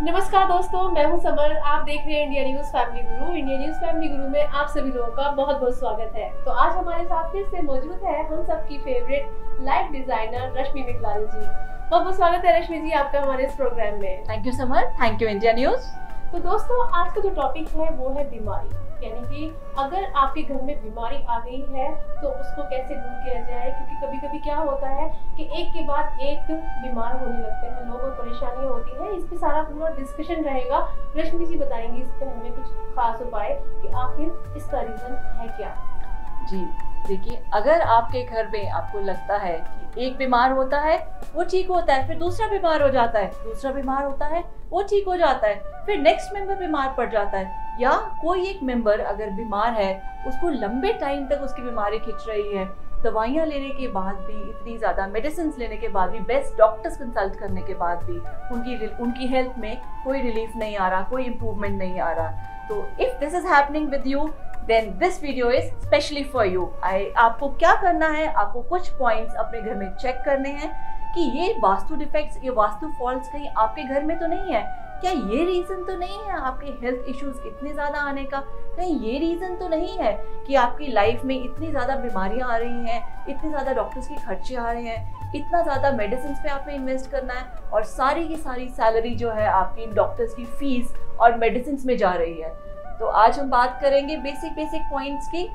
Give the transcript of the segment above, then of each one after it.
नमस्कार दोस्तों, मैं हूं समर। आप देख रहे हैं इंडिया न्यूज फैमिली गुरु। इंडिया न्यूज फैमिली गुरु में आप सभी लोगों का बहुत बहुत स्वागत है। तो आज हमारे साथ फिर से मौजूद है हम सबकी फेवरेट लाइफ डिजाइनर रश्मि मिगलानी जी। बहुत बहुत स्वागत है रश्मि जी आपका हमारे इस प्रोग्राम में। Thank you summer, thank you India news. तो दोस्तों, आज का जो टॉपिक है वो है बीमारी, यानी कि अगर आपके घर में बीमारी आ गई है तो उसको कैसे दूर किया जाए। क्योंकि कभी कभी क्या होता है कि एक के बाद एक बीमार होने लगते हैं लोग और परेशानियां होती हैं। इस पे सारा पूरा डिस्कशन रहेगा। रश्मि जी बताएंगी इस पे हमें कुछ खास उपाय कि आखिर इसका रीजन है क्या। जी देखिए, अगर आपके घर में आपको लगता है कि एक बीमार होता है वो ठीक होता है, फिर दूसरा बीमार हो जाता है, दूसरा बीमार होता है वो ठीक हो जाता है, फिर नेक्स्ट मेंबर बीमार पड़ जाता है, या कोई एक मेंबर अगर बीमार है उसको लंबे टाइम तक उसकी बीमारी खिंच रही है, दवाइयाँ लेने के बाद भी, इतनी ज़्यादा मेडिसिन लेने के बाद भी, बेस्ट डॉक्टर्स कंसल्ट करने के बाद भी उनकी हेल्थ में कोई रिलीफ नहीं आ रहा, कोई इम्प्रूवमेंट नहीं आ रहा। तो if this is happening with you then this video is specially for you. आपको क्या करना है, आपको कुछ पॉइंट्स अपने घर में चेक करने हैं कि ये वास्तु डिफेक्ट्स, ये वास्तु फॉल्ट्स कहीं आपके घर में तो नहीं है। क्या ये रीजन तो नहीं है आपके हेल्थ इश्यूज इतने ज्यादा आने का? कहीं ये रीजन तो नहीं है कि आपकी लाइफ में इतनी ज्यादा बीमारियां आ रही हैं, इतने ज्यादा डॉक्टर्स के खर्चे आ रहे हैं, इतना ज्यादा मेडिसिन पे आपने इन्वेस्ट करना है और सारी की सारी सैलरी जो है आपकी डॉक्टर्स की फीस और मेडिसिन में जा रही है। तो आज हम बात करेंगे बेसिक पॉइंट्स की।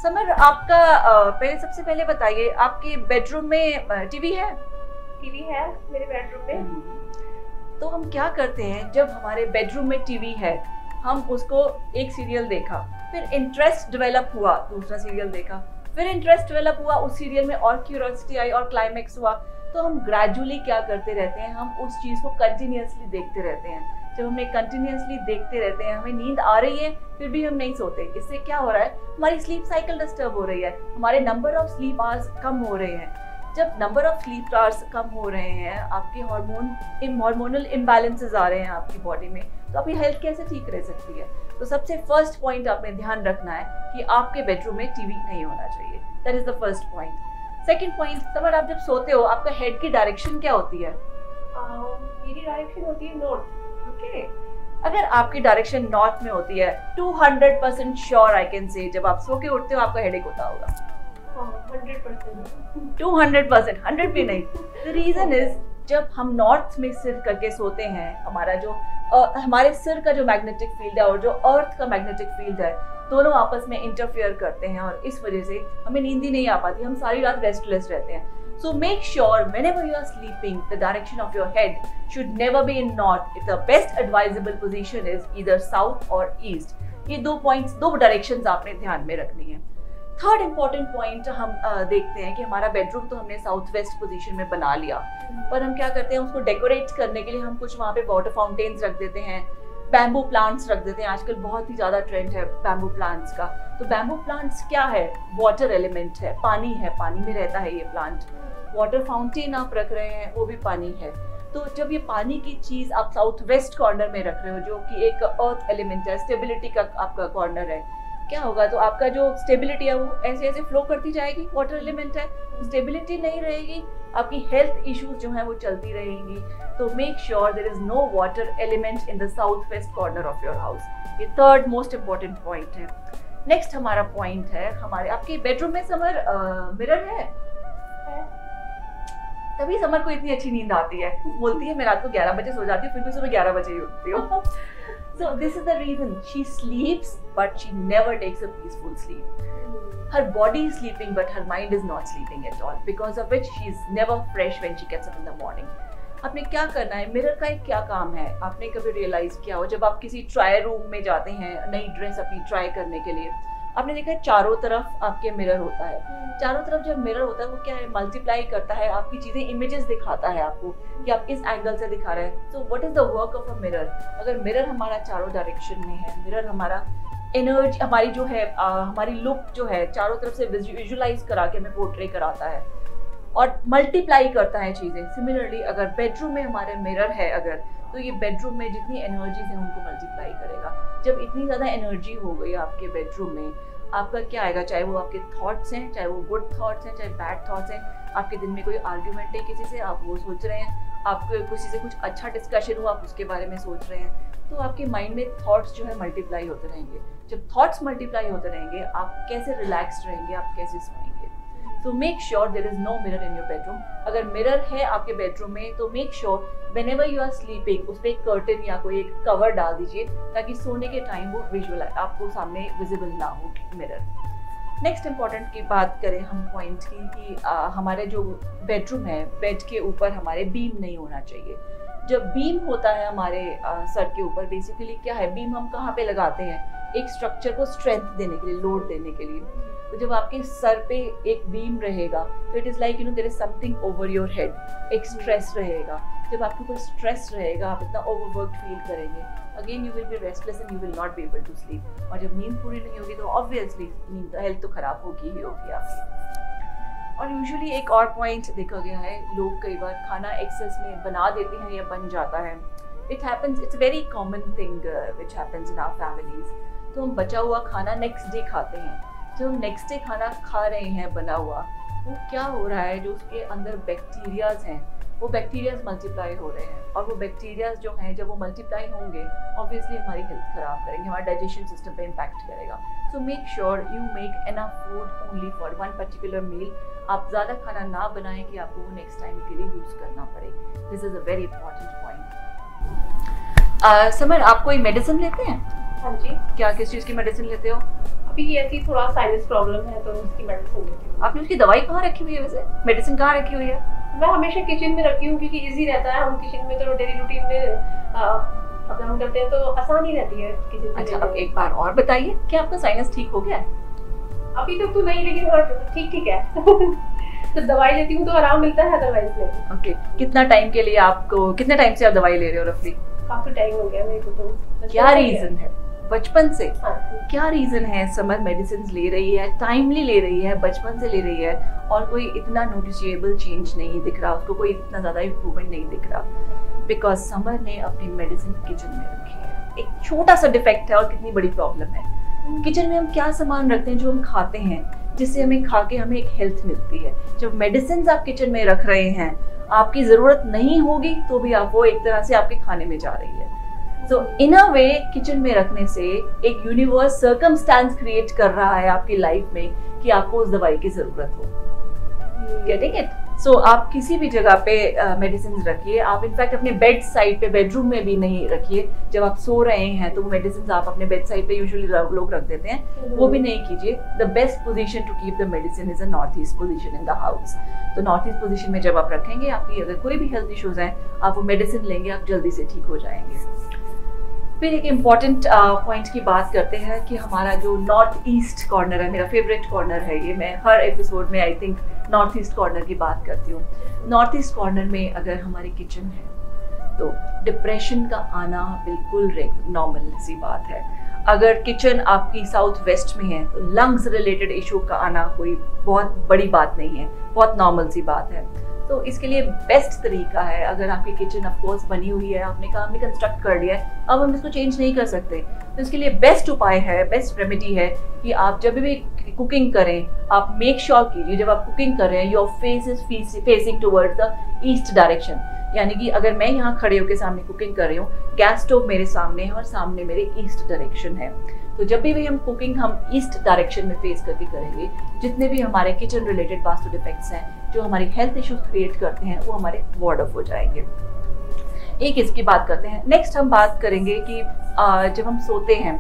समर, आपका पहले सबसे पहले बताइए, आपके बेडरूम में टीवी है? टीवी है मेरे बेडरूम में। तो हम क्या करते हैं, जब हमारे बेडरूम में टीवी है हम उसको एक सीरियल देखा, फिर इंटरेस्ट डेवलप हुआ, दूसरा सीरियल देखा, फिर इंटरेस्ट डेवलप हुआ, उस सीरियल में और क्यूरियोसिटी आई और क्लाइमेक्स हुआ, तो हम ग्रेजुअली क्या करते रहते हैं, हम उस चीज़ को कंटिन्यूसली देखते रहते हैं। जब हमें कंटिन्यूसली देखते रहते हैं, हमें नींद आ रही है फिर भी हम नहीं सोते। इससे क्या हो रहा है, हमारी स्लीप साइकिल डिस्टर्ब हो रही है, हमारे नंबर ऑफ स्लीप आवर्स कम हो रहे हैं। जब नंबर ऑफ स्लीप आवर्स कम हो रहे हैं, आपके हार्मोनल इम्बैलेंसेस आ रहे हैं आपकी बॉडी में, तो आपकी हेल्थ कैसे ठीक रह सकती है। तो सबसे फर्स्ट पॉइंट आपने ध्यान रखना है कि आपके बेडरूम में टीवी नहीं होना चाहिए। That is the first point. Second point, summer, आप जब सोते हो आपका हेड की डायरेक्शन क्या होती है? मेरी डायरेक्शन होती है नॉर्थ। ओके, अगर आपकी डायरेक्शन नॉर्थ में होती है 200% श्योर आई कैन से, जब आप सो के उठते हो आपका हेडेक होता होगा। 100%। 200%, 100 भी नहीं। द रीजन इज, जब हम नॉर्थ में सिर करके सोते हैं, हमारे सिर का जो मैग्नेटिक फील्ड है और जो अर्थ का मैग्नेटिक फील्ड है, दोनों आपस में इंटरफेयर करते हैं और इस वजह से हमें नींद ही नहीं आ पाती, हम सारी रात रेस्टलेस रहते हैं। So make sure whenever you are sleeping, the direction of your head should never be in north. If the best advisable position is either south or east. ये दो डायरेक्शंस आपने ध्यान में रखनी है। थर्ड इम्पॉर्टेंट पॉइंट हम देखते हैं कि हमारा बेडरूम तो हमने साउथ वेस्ट पोजीशन में बना लिया, पर हम क्या करते हैं, उसको डेकोरेट करने के लिए हम कुछ वहाँ पे वाटर फाउंटेन्स रख देते हैं, बैम्बू प्लांट्स रख देते हैं। आजकल बहुत ही ज्यादा ट्रेंड है बैम्बू प्लांट्स का। तो बैम्बू प्लांट्स क्या है, वाटर एलिमेंट है, पानी में रहता है ये प्लांट। वाटर फाउंटेन आप रख रहे हैं वो भी पानी है। तो जब ये पानी की चीज आप साउथ वेस्ट कॉर्नर में रख रहे हो, जो कि एक अर्थ एलिमेंट है, स्टेबिलिटी का आपका कॉर्नर है, क्या होगा, तो आपका जो स्टेबिलिटी है वो ऐसे ऐसे फ्लो करती जाएगी, वाटर एलिमेंट है, स्टेबिलिटी नहीं रहेगी, आपकी हेल्थ इश्यूज जो है वो चलती रहेंगी। तो make sure there is no water element in the south west corner of your house. ये थर्ड मोस्ट इम्पोर्टेंट पॉइंट है। नेक्स्ट हमारा पॉइंट है, हमारे आपके बेडरूम में समर मिरर है? तभी समर को इतनी अच्छी नींद आती है, बोलती है मैं रात को 11 बजे सो जाती हूँ, फिर भी सुबह 11 बजे ही उठती हूँ। So this is the reason she sleeps but she never takes a peaceful sleep. Her body is sleeping but her mind is not sleeping at all, because of which she is never fresh when she gets up in the morning. आपने क्या करना है, mirror का एक क्या काम है, आपने कभी रियलाइज किया हो, जब आप किसी ट्राई रूम में जाते हैं नई ड्रेस अपनी ट्राई करने के लिए, आपने देखा है चारों तरफ आपके मिरर होता है। चारों तरफ जब मिरर होता है वो क्या है, मल्टीप्लाई करता है, आपकी चीजें इमेजेस दिखाता है आपको कि आप इस एंगल से दिखा रहे हैं। So what is the work of a mirror? अगर मिरर हमारा चारों डायरेक्शन में है, मिरर हमारा एनर्जी, हमारी जो है हमारी लुक जो है चारों तरफ से विजुअलाइज करा के हमें पोर्ट्रे कराता है और मल्टीप्लाई करता है चीजें। सिमिलरली अगर बेडरूम में हमारे मिरर है अगर, तो ये बेडरूम में जितनी एनर्जीज है उनको मल्टीप्लाई करेगा। जब इतनी ज़्यादा एनर्जी हो गई आपके बेडरूम में, आपका क्या आएगा, चाहे वो आपके थॉट्स हैं, चाहे वो गुड थॉट्स हैं, चाहे बैड थॉट्स हैं, आपके दिन में कोई आर्ग्यूमेंट है किसी से, आप वो सोच रहे हैं, आपको किसी से कुछ अच्छा डिस्कशन हुआ, आप उसके बारे में सोच रहे हैं, तो आपके माइंड में थॉट्स जो है मल्टीप्लाई होते रहेंगे। जब थॉट्स मल्टीप्लाई होते रहेंगे, आप कैसे रिलैक्स्ड रहेंगे, आप कैसे सोएंगे। So make sure there is no mirror in your bedroom. अगर मिरर है आपके बेडरूम में तो make sure whenever you are sleeping उस पे एक कर्टन या कोई एक कवर डाल दीजिए ताकि सोने के टाइम वो विजुअल आपको सामने विजिबल ना हो मिरर। नेक्स्ट इम्पॉर्टेंट की बात करें हम पॉइंट की कि हमारे जो बेडरूम है, बेड के ऊपर हमारे बीम नहीं होना चाहिए। जब बीम होता है हमारे सर के ऊपर, बेसिकली क्या है, बीम हम कहाँ पे लगाते हैं, एक स्ट्रक्चर को स्ट्रेंथ देने के लिए, लोड देने के लिए। तो जब आपके सर पे एक बीम रहेगा तो it is like there is something over your head, एक स्ट्रेस रहेगा। जब आपके ऊपर स्ट्रेस रहेगा, आप इतना ओवरवर्क्ड फील करेंगे, again you will be restless and you will not be able to sleep. और जब नींद पूरी नहीं होगी तो ऑब्वियसली नींद हेल्थ तो खराब होगी ही होगी आपकी। और यूजुअली एक और पॉइंट देखा गया है, लोग कई बार खाना एक्सेस में बना देते हैं या बन जाता है। It happens, it's very common thing which happens in our families. तो हम बचा हुआ खाना नेक्स्ट डे खाते हैं। जो हम नेक्स्ट डे खाना खा रहे हैं बना हुआ, वो क्या हो रहा है, जो उसके अंदर बैक्टीरियाज हैं वो बैक्टीरियाज मल्टीप्लाई हो रहे हैं। और वो बैक्टीरियाज जो हैं जब वो मल्टीप्लाई होंगे ऑब्वियसली हमारी हेल्थ खराब करेंगे, हमारे डाइजेशन सिस्टम पे इम्पैक्ट करेगा। So make sure you make enough food only for one particular meal. आप ज़्यादा खाना ना बनाएं कि आपको वो नेक्स्ट टाइम के लिए यूज़ करना पड़े। This is a very important point. Summer, आप कोई मेडिसिन लेते हैं? हाँ जी। क्या, किस चीज़ की मेडिसिन लेते हो? अभी ऐसी थोड़ा साइनस प्रॉब्लम है तो उसकी मेडिसिन लेती हूँ। आपने उसकी दवाई कहाँ रखी हुई है वैसे? मेडिसिन कहाँ रखी हुई है? मैं हमेशा किचन में रखी हूँ क्योंकि इजी रहता है। हम किचन में तो डेली रूटीन में अपना हम करते हैं तो आसानी रहती है किचन में। अच्छा, अब एक बार और बताइए, क्या आपका साइनस ठीक हो गया है? अभी तक तो नहीं, लेकिन हाँ ठीक है। तो दवाई लेती हूँ तो आराम मिलता है अदरवाइज नहीं। ओके, कितना टाइम के लिए आपको, कितने टाइम से आप दवाई ले रहे हो रफली? काफी टाइम हो गया मेरे को तो। क्या रीजन है? बचपन से? हाँ। क्या रीजन है समर मेडिसिन ले रही है, टाइमली ले रही है, बचपन से ले रही है और कोई इतना नोटिसेबल चेंज नहीं दिख रहा, उसको कोई इतना ज़्यादा इम्प्रूवमेंट नहीं दिख रहा? बिकॉज समर ने अपनी मेडिसिन किचन में रखी है। एक छोटा सा डिफेक्ट है और कितनी बड़ी प्रॉब्लम है। किचन में हम क्या सामान रखते हैं जो हम खाते हैं, जिससे हमें खा के हमें एक हेल्थ मिलती है। जब मेडिसिन आप किचन में रख रहे हैं, आपकी ज़रूरत नहीं होगी तो भी आप वो एक तरह से आपके खाने में जा रही है। So in a way, kitchen में रखने से एक यूनिवर्स सर्कमस्टेंस क्रिएट कर रहा है आपकी लाइफ में कि आपको उस दवाई की जरूरत हो। Getting it? सो आप किसी भी जगह पे मेडिसिन रखिए। आप इनफैक्ट अपने बेड साइड पे, बेडरूम में भी नहीं रखिए। जब आप सो रहे हैं तो वो मेडिसिन आप अपने बेड साइड पे यूजुअली लोग रख देते हैं, वो भी नहीं कीजिए। The best position to keep the medicine is a north east position in the house. तो नॉर्थ ईस्ट पोजीशन में जब आप रखेंगे, आपकी अगर कोई भी हेल्थ इश्यूज हैं, आप वो मेडिसिन लेंगे, आप जल्दी से ठीक हो जाएंगे। फिर एक इम्पॉर्टेंट पॉइंट की बात करते हैं कि हमारा जो नॉर्थ ईस्ट कॉर्नर है, मेरा फेवरेट कॉर्नर है ये। मैं हर एपिसोड में I think north east corner की बात करती हूँ। नॉर्थ ईस्ट कॉर्नर में अगर हमारी किचन है तो डिप्रेशन का आना बिल्कुल नॉर्मल सी बात है। अगर किचन आपकी साउथ वेस्ट में है तो लंग्स रिलेटेड इशू का आना कोई बहुत बड़ी बात नहीं है, बहुत नॉर्मल सी बात है। तो इसके लिए बेस्ट तरीका है, अगर आपकी किचन ऑफ कोर्स बनी हुई है, आपने काम भी कंस्ट्रक्ट कर लिया है, अब हम इसको चेंज नहीं कर सकते, तो इसके लिए बेस्ट उपाय है, बेस्ट रेमेडी है कि आप जब भी कुकिंग करें, आप मेक श्योर कीजिए जब आप कुकिंग कर रहे हैं your face is facing towards the east direction. यानी कि अगर मैं यहाँ खड़े होकर सामने कुकिंग कर रही हूँ, गैस स्टोव मेरे सामने है और सामने मेरे ईस्ट डायरेक्शन है, तो जब भी हम कुकिंग हम ईस्ट डायरेक्शन में फेस करके करेंगे, जितने भी हमारे किचन रिलेटेड वास्तु डिफेक्ट्स हैं जो हमारी हेल्थ इश्यूज क्रिएट करते हैं, वो हमारे वार्ड ऑफ हो जाएंगे। एक इसकी बात करते हैं। नेक्स्ट हम बात करेंगे कि जब हम सोते हैं,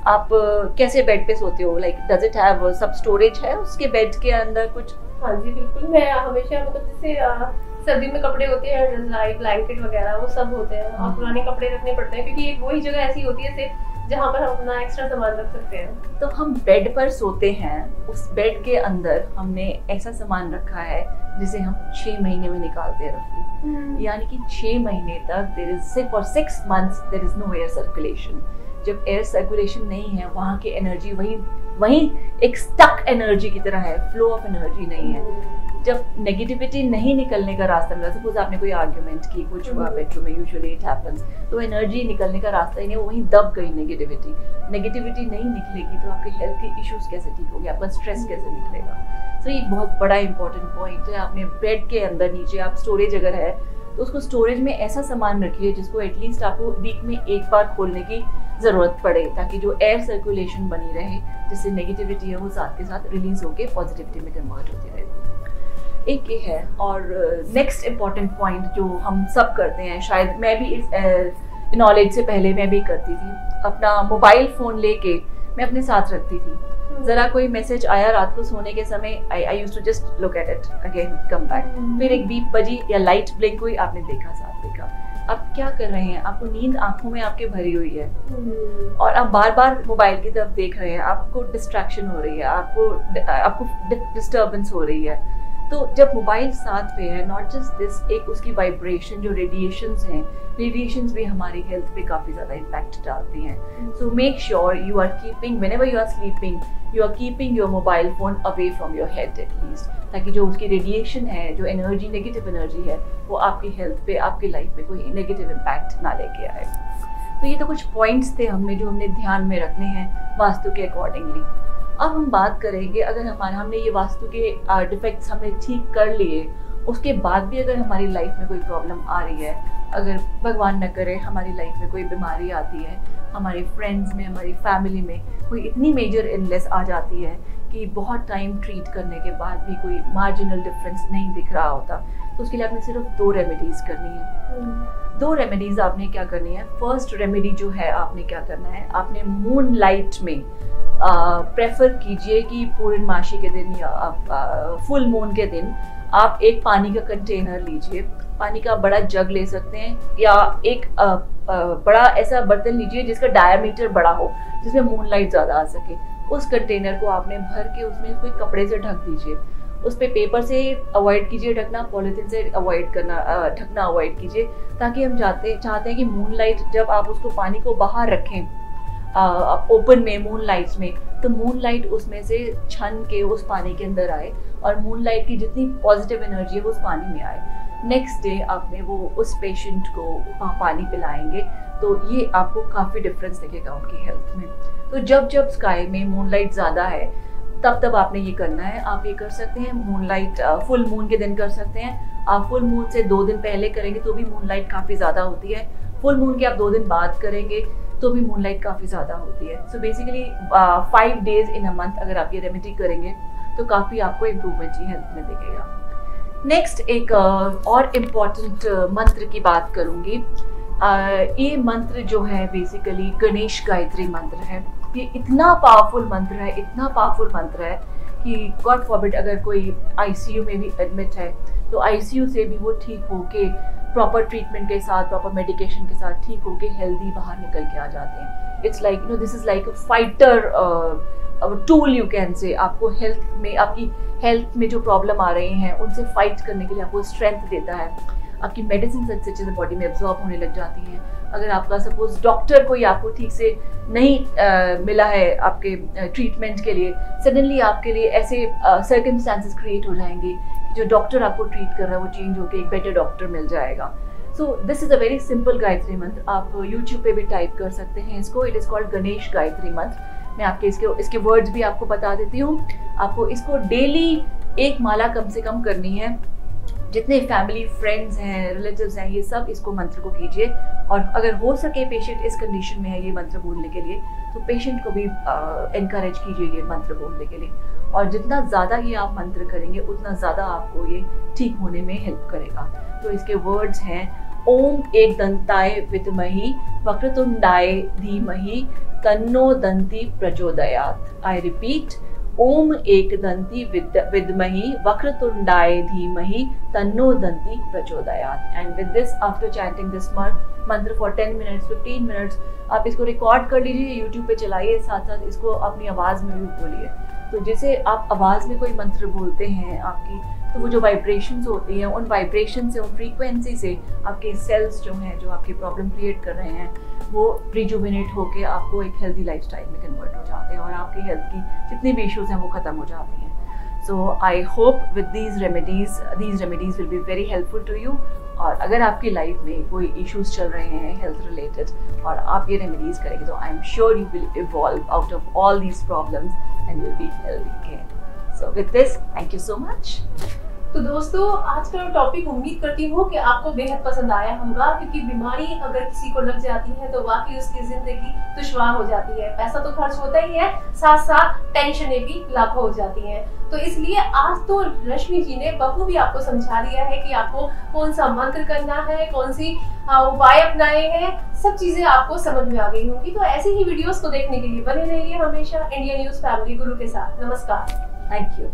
आप कैसे बेड पे सोते हो? लाइक डज इट हैव सब स्टोरेज है उसके बेड के अंदर कुछ? हाँ जी बिल्कुल। मैं हमेशा मतलब जैसे सर्दी में कपड़े होते हैं, रज़ाई, ब्लैंकेट वगैरह वो सब होते हैं, और पुराने कपड़े रखने पड़ते हैं क्योंकि एक वही जगह ऐसी होती है सिर्फ जहाँ पर हम अपना एक्स्ट्रा सामान रख सकते हैं। तो हम बेड पर सोते हैं, उस बेड के अंदर हमने ऐसा सामान रखा है जिसे हम 6 महीने में निकालते हैं रफली। यानी कि 6 महीने तक there is for 6 months there is no air circulation. जब एयर सर्कुलेशन नहीं है, वहाँ की एनर्जी वही एक स्टक एनर्जी की तरह है, फ्लो ऑफ एनर्जी नहीं है। जब नेगेटिविटी नहीं निकलने का रास्ता मिला, सपोज आपने कोई आर्ग्यूमेंट की, कुछ हुआ बेडरूम में, यूजुअली इट हैपेंस, तो एनर्जी निकलने का रास्ता ही नहीं, वो वहीं दब गई नेगेटिविटी नहीं निकलेगी तो आपके हेल्थ के इश्यूज कैसे ठीक होंगे, आपका स्ट्रेस कैसे निकलेगा? तो ये एक बहुत बड़ा इंपॉर्टेंट पॉइंट है। आपने बेड के अंदर नीचे आप स्टोरेज अगर है तो उसको स्टोरेज में ऐसा सामान रखिए जिसको एटलीस्ट आपको वीक में एक बार खोलने की ज़रूरत पड़े, ताकि जो एयर सर्कुलेशन बनी रहे, जिससे नेगेटिविटी है वो साथ के साथ रिलीज होके पॉजिटिविटी में कन्वर्ट होती रहे। एक ये है। और नेक्स्ट इम्पॉर्टेंट पॉइंट जो हम सब करते हैं, शायद मैं भी इस नॉलेज से पहले मैं भी करती थी, अपना मोबाइल फ़ोन लेके मैं अपने साथ रखती थी। ज़रा कोई मैसेज आया रात को सोने के समय, I used to just look at it again, come back. फिर एक बीप बजी या लाइट ब्लिंक हुई, आपने देखा, साथ देखा। आप क्या कर रहे हैं? आपको नींद आंखों में आपके भरी हुई है और आप बार बार मोबाइल की तरफ देख रहे हैं, आपको डिस्ट्रैक्शन हो रही है, आपको डिस्टर्बेंस हो रही है। तो जब मोबाइल साथ पे है, नॉट जस्ट दिस, एक उसकी वाइब्रेशन, जो रेडिएशंस हैं, रेडिएशंस भी हमारी हेल्थ पे काफ़ी ज़्यादा इम्पैक्ट डालती हैं। So make sure you are keeping, whenever you are sleeping, you are keeping your mobile phone away from your head at least, ताकि जो उसकी रेडिएशन है, जो एनर्जी, नेगेटिव एनर्जी है, वो आपकी हेल्थ पे, आपकी लाइफ पे कोई नेगेटिव इम्पैक्ट ना लेके आए। तो ये तो कुछ पॉइंट्स थे हमने ध्यान में रखने हैं वास्तु के अकॉर्डिंगली। अब हम बात करेंगे, अगर हमने ये वास्तु के डिफेक्ट्स हमने ठीक कर लिए, उसके बाद भी अगर हमारी लाइफ में कोई प्रॉब्लम आ रही है, अगर भगवान न करे हमारी लाइफ में कोई बीमारी आती है, हमारे फ्रेंड्स में, हमारी फैमिली में कोई इतनी मेजर इलनेस आ जाती है कि बहुत टाइम ट्रीट करने के बाद भी कोई मार्जिनल डिफरेंस नहीं दिख रहा होता, तो उसके लिए आपने सिर्फ 2 रेमेडीज़ करनी है। 2 रेमेडीज़ आपने क्या करनी है? फर्स्ट रेमेडी जो है, आपने क्या करना है, आपने मून लाइट में प्रेफर कीजिए कि पूर्णमासी के दिन या फुल मून के दिन आप एक पानी का कंटेनर लीजिए, पानी का बड़ा जग ले सकते हैं, या एक बड़ा ऐसा बर्तन लीजिए जिसका डायमीटर बड़ा हो, जिसमें मूनलाइट ज़्यादा आ सके। उस कंटेनर को आपने भर के उसमें कोई कपड़े से ढक दीजिए। उस पर पेपर से अवॉइड कीजिए ढकना, पॉलीथीन से ढकना अवॉइड कीजिए, ताकि हम चाहते हैं कि मूनलाइट, जब आप उसको पानी को बाहर रखें ओपन में, मूनलाइट में, तो मूनलाइट उसमें से छन के उस पानी के अंदर आए और मूनलाइट की जितनी पॉजिटिव एनर्जी है वो उस पानी में आए। नेक्स्ट डे आपने वो उस पेशेंट को पानी पिलाएंगे, तो ये आपको काफ़ी डिफरेंस दिखेगा उनकी हेल्थ में। तो जब स्काई में मूनलाइट ज़्यादा है, तब आपने ये करना है। आप ये कर सकते हैं मूनलाइट फुल मून के दिन कर सकते हैं। आप फुल मून से 2 दिन पहले करेंगे तो भी मूनलाइट काफ़ी ज़्यादा होती है। फुल मून के आप 2 दिन बाद करेंगे तो भी मूनलाइट काफ़ी ज़्यादा होती है। So basically 5 days in a month अगर आप ये रेमेडी करेंगे तो काफ़ी आपको इम्प्रूवमेंट ही हेल्थ में दिखेगा। नेक्स्ट एक और इम्पॉर्टेंट मंत्र की बात करूँगी। ये मंत्र जो है बेसिकली गणेश गायत्री मंत्र है। ये इतना पावरफुल मंत्र है कि गॉड फॉरबिड अगर कोई आईसीयू में भी एडमिट है तो आईसीयू से भी वो ठीक होके प्रॉपर ट्रीटमेंट के साथ, प्रॉपर मेडिकेशन के साथ ठीक होके हेल्दी बाहर निकल के आ जाते हैं। It's like this is like a fighter tool you can say. आपको आपकी हेल्थ में जो प्रॉब्लम आ रही हैं उनसे फाइट करने के लिए आपको स्ट्रेंथ देता है। आपकी मेडिसिन अच्छे से बॉडी में एब्जॉर्ब होने लग जाती हैं। अगर आपका सपोज डॉक्टर कोई आपको ठीक से नहीं मिला है आपके ट्रीटमेंट के लिए, सडनली आपके लिए ऐसे सर्कमस्टांसेस क्रिएट हो जाएंगे कि जो डॉक्टर आपको ट्रीट कर रहा है वो चेंज होकर एक बेटर डॉक्टर मिल जाएगा। So this is a very simple Gayatri मंत्र। आप यूट्यूब पे भी टाइप कर सकते हैं इसको। It is called Ganesh Gayatri मंत्र। मैं आपके इसके वर्ड्स भी आपको बता देती हूँ। आपको इसको डेली एक माला कम से कम करनी है। जितने फैमिली, फ्रेंड्स हैं, रिलेटिव्स हैं, ये सब इसको मंत्र को कीजिए। और अगर हो सके पेशेंट इस कंडीशन में है ये मंत्र बोलने के लिए, तो पेशेंट को भी एनकरेज कीजिए ये मंत्र बोलने के लिए। और जितना ज़्यादा ये आप मंत्र करेंगे उतना ज़्यादा आपको ये ठीक होने में हेल्प करेगा। तो इसके वर्ड्स हैं: ओम एक दंताय विद्महि वक्रतुंडाय धीमहि तन्नो दंती प्रचोदयात्। आई रिपीट, ओम एक दंती विद्महि वक्रतुंडाय धीमहि तन्नो दंती प्रचोदयात्। And with this, after chanting this मंत्र फॉर 10 मिनट्स, 15 मिनट्स, आप इसको रिकॉर्ड कर लीजिए, यूट्यूब पे चलाइए, साथ साथ इसको अपनी आवाज़ में भी बोलिए। तो जैसे आप आवाज़ में कोई मंत्र बोलते हैं आपकी, तो वो जो वाइब्रेशंस होती हैं, उन वाइब्रेशन से, उन फ्रीक्वेंसी से आपके सेल्स जो हैं, जो आपकी प्रॉब्लम क्रिएट कर रहे हैं, वो रिजुविनेट होकर आपको एक हेल्दी लाइफस्टाइल में कन्वर्ट हो जाते हैं और आपकी हेल्थ की जितनी भी इश्यूज हैं वो ख़त्म हो जाती हैं। So I hope with these remedies will be very helpful to you। और अगर आपकी लाइफ में कोई इश्यूज चल रहे हैं हेल्थ रिलेटेड और आप ये रेमेडीज करेंगे, तो I am sure you will evolve out of all these problems and will be healthy again. So with this, thank you so much. तो दोस्तों आज का टॉपिक उम्मीद करती हूँ कि आपको बेहद पसंद आया होगा, क्योंकि बीमारी अगर किसी को लग जाती है तो वाकई उसकी जिंदगी दुश्वार हो जाती है। पैसा तो खर्च होता ही है, साथ साथ टेंशनें भी लाखों हो जाती हैं। तो इसलिए आज तो रश्मि जी ने बखूबी आपको समझा दिया है कि आपको कौन सा मंत्र करना है, कौन सी उपाय अपनाए हैं, सब चीजें आपको समझ में आ गई होंगी। तो ऐसे ही वीडियोस को देखने के लिए बने रहिए हमेशा इंडियन न्यूज फैमिली गुरु के साथ। नमस्कार। Thank you.